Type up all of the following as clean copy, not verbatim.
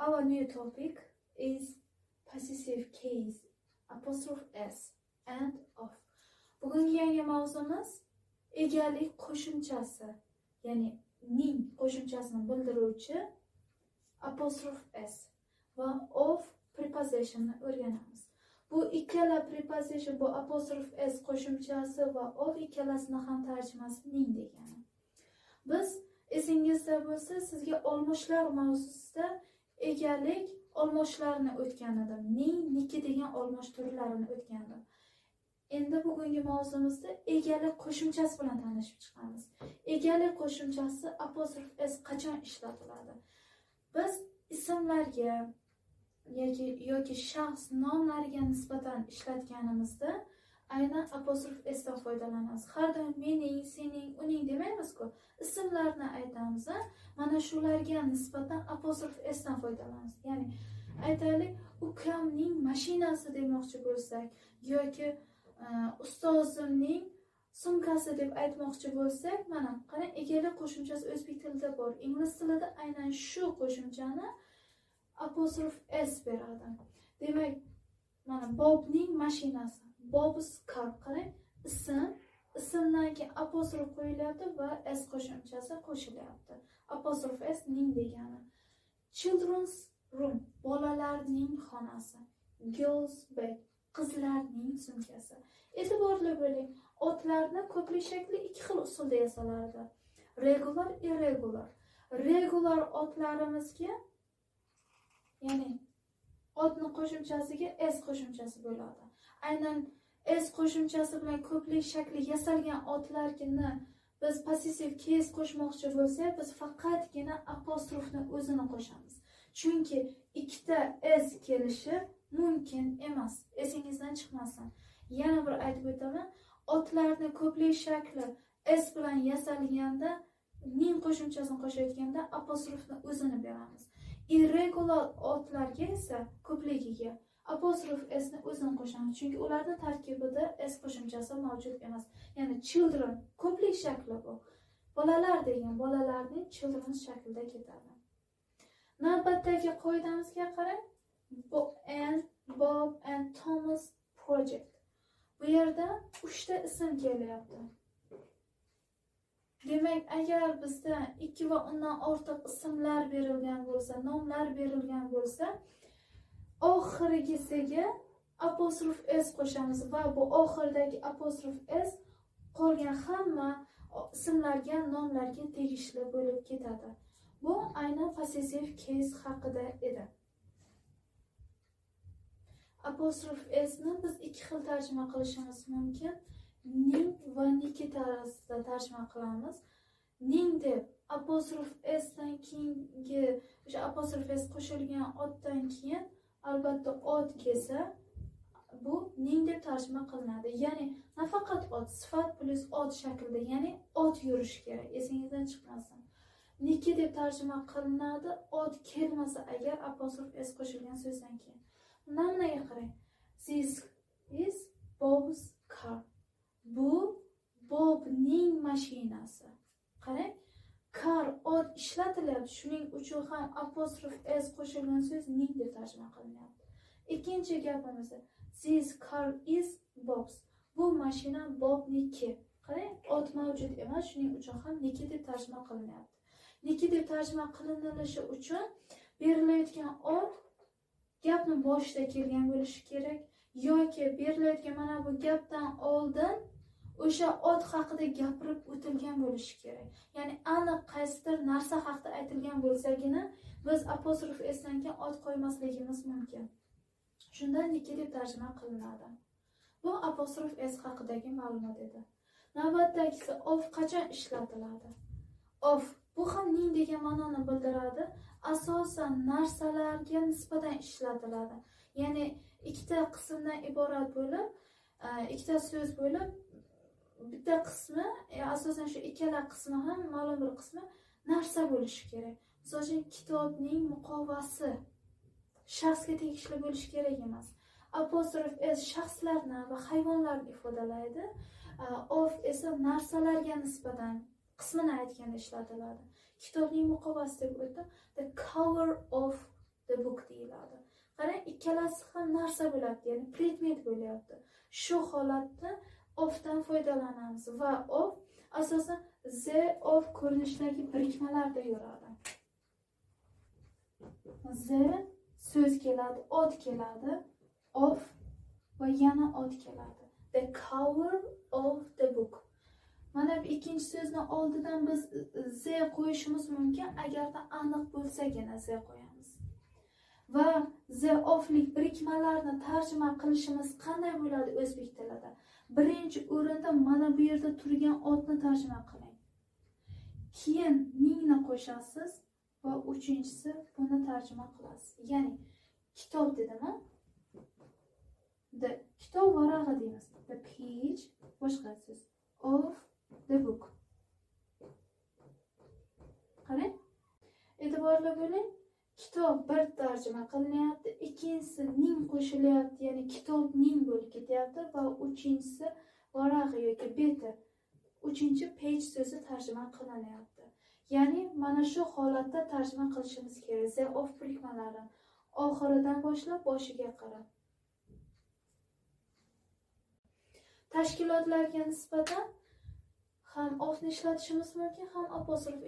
Our new topic is possessive case apostrophe s and of. Bugungi yangi mavzumiz egalik qo'shimchasi, ya'ni ning qo'shimchasini bildiruvchi apostrophe s va of preposition'ni o'rganamiz. Bu ikkala preposition, bu apostrophe s qo'shimchasi va of ikkalasini ham tarjimasi ning degani. Biz esingizda bo'lsa, sizga olmoshlar mavzusida egalik olmoshlarini o'tgan edim. Ning, niki degan olmosh turlarini o'tgan edim. Endi bugungi mavzumizda egalik qo'shimchasi bilan tanishib chiqamiz. Egalik qo'shimchasi apostrophe s qachon ishlatiladi? Biz ismlarga yoki shaxs nomlariga nisbatan ishlatganimizda aynan apostrophe s dan foydalanamiz. Har doim mening, sening, uning demaymiz-ku. Ismlarni aytamiz, mana shularga nisbatan apostrophe s dan foydalanamiz. Ya'ni aytaylik, ukamning mashinasi demoqchi bo'lsak yoki ustozimning sumkasi deb aytmoqchi bo'lsak, mana qara egalik qo'shimchasi o'zbek tilida bor. Ingliz tilida aynan shu qo'shimchani apostrophe s beradi. Demak, mana Bobning mashinasi, Bob's car. Qarang, ismdan keyin apostrof qo'yilyapti va s qo'shimchasi qo'shilyapti. Apostrophe s ning degani. Children's room, bolalarning xonasi. Girls bag, qizlarning sumkasi. E'tiborli bo'ling, otlarni ko'plik shakli ikki xil usulda yasalardi. Regular, irregular. Regular otlarimizga, ya'ni otning qo'shimchasiga s qo'shimchasi bo'ladi. Aynan s qo'shimchasi bilan ko'plik shakli yasalgan otlarni biz possessive case qo'shmoqchi bo'lsak, biz faqatgina apostrofni o'zini qo'shamiz. Chunki ikkita s kelishi mumkin emas. Esingizdan chiqmasin. Yana bir aytib o'taman, otlarni ko'plik shakli s bilan yasalganda, ning qo'shimchasini qo'shayotganda apostrofni o'zini beramiz. Irregular otlarga esa ko'pligiga apostrophe s ni o'zini qo'shamiz, chunki ularning tarkibida s qo'shimchasi mavjud emas. Ya'ni children ko'plik shakli bu. Bolalar degan bolalarning children shaklida ketadi. Navbatdagi qoidamizga qarang. Bob and Thomas project. Bu yerda 3 ta ism kelyapti. Demak, agar bizda 2 va undan ortiq ismlar berilgan bo'lsa, nomlar berilgan bo'lsa, oxirgisiga apostrophe s qo'shamiz va bu oxirdagi apostrophe s qolgan hamma ismlarga, nomlarga tegishli bo'lib ketadi. Bu aynan possessive case haqida edi. Apostrophe s ni biz ikki xil tarjima qilishimiz mumkin. Ning va niki tarafida tarjima qilamiz. Ning deb apostrophe s dan keyingi o'sha apostrophe s qo'shilgan otdan keyin albatta ot kelsa, bu ning deb tarjima qilinadi. Ya'ni nafaqat ot, sifat plus ot shaklida, ya'ni ot yurishi kerak. Esingizdan chiqmasin. Niki deb tarjima qilinadi, ot kelmasa agar apostrophe s qo'shilgan so'zdan keyin. Namunaga qarang. This is Bob's car. Bu Bobning mashinasi. Qarang, car ot ishlatilyapti. Shuning uchun ham apostrophe s qo'shilgan so'z ning deb tarjima qilinyapti. Ikkinchi gapimiz, this car is Bob's. Bu mashina Bobniki. Qarang, ot mavjud emas, shuning uchun ham niki deb tarjima qilinyapti. Niki deb tarjima qilinilishi uchun berilayotgan ot gapning boshida kelgan bo'lishi kerak yoki berilayotgan mana bu gapdan oldin o'sha ot haqida gapirib o'tilgan bo'lishi kerak. Ya'ni aniq qaysidir narsa haqida aytilgan bo'lsagina biz apostrophe s dan keyin ot qo'ymasligimiz mumkin. Shundan niki deb tarjima qilinadi. Bu apostrophe s haqidagi ma'lumot edi. Navbatdagisi of qachon ishlatiladi? Of bu ham ning degan ma'noni bildiradi. Asosan narsalarga nisbatan ishlatiladi. Ya'ni ikkita qismdan iborat bo'lib, ikkita so'z bo'lib, bitta qismi, asosan shu ikkala qismi ham ma'lum bir qismi narsa bo'lishi kerak. Masalan, kitobning muqovasi shaxsga tegishli bo'lishi kerak emas. Apostrophe s shaxslarni va hayvonlarni ifodalaydi. Of esa narsalarga nisbatan qismini aytganda ishlatiladi. Kitobning muqovasi deb o'tdim. The cover of the ikkalasi ham narsa bo'lyapti, ya'ni predmet bo'lyapti. Shu holatda ofdan foydalanamiz va of asosan the of ko'rinishidagi birikmalarda yuradi. The so'z keladi, ot keladi, of va yana ot keladi. The cover of the book. Mana bu ikkinchi so'zni oldidan biz the qo'yishimiz mumkin, agarda aniq bo'lsagina the qo'yamiz. Va the oflik birikmalarni tarjima qilishimiz qanday bo'ladi o'zbek tilida? Birinchi o'rinda mana bu yerda turgan otni tarjima qiling. Keyin ningni qo'shasiz va uchinchisi buni tarjima qilasiz. Ya'ni kitob dedimi? The kitob varag'i deymiz. The page boshqa so'z of the book. Qarang. E'tiborli bo'ling. Kitob bir tarjima qilinyapti, ikkinchisi ning qo'shilyapti, ya'ni kitobning bo'lib ketyapti va uchinchisi varag'i yoki beti. Uchinchi page so'zi tarjima qilinyapti. Ya'ni mana shu holatda tarjima qilishimiz kerak. The of birikmalari oxiridan boshlab boshiga qarab. Tashkilotlarga nisbatan ham ofni ishlatishimiz mumkin, ham apostrof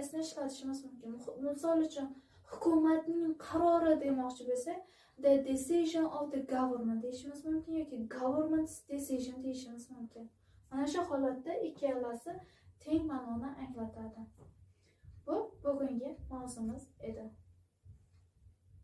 s ni ishlatishimiz mumkin. Misol uchun hukumatning qarori demoqchi bo'lsak, the decision of the government deyishimiz mumkin yoki government's decision deyishimiz mumkin. Mana shu holatda ikkalasi teng ma'noni anglatadi. Bu bugungi mavzumiz edi.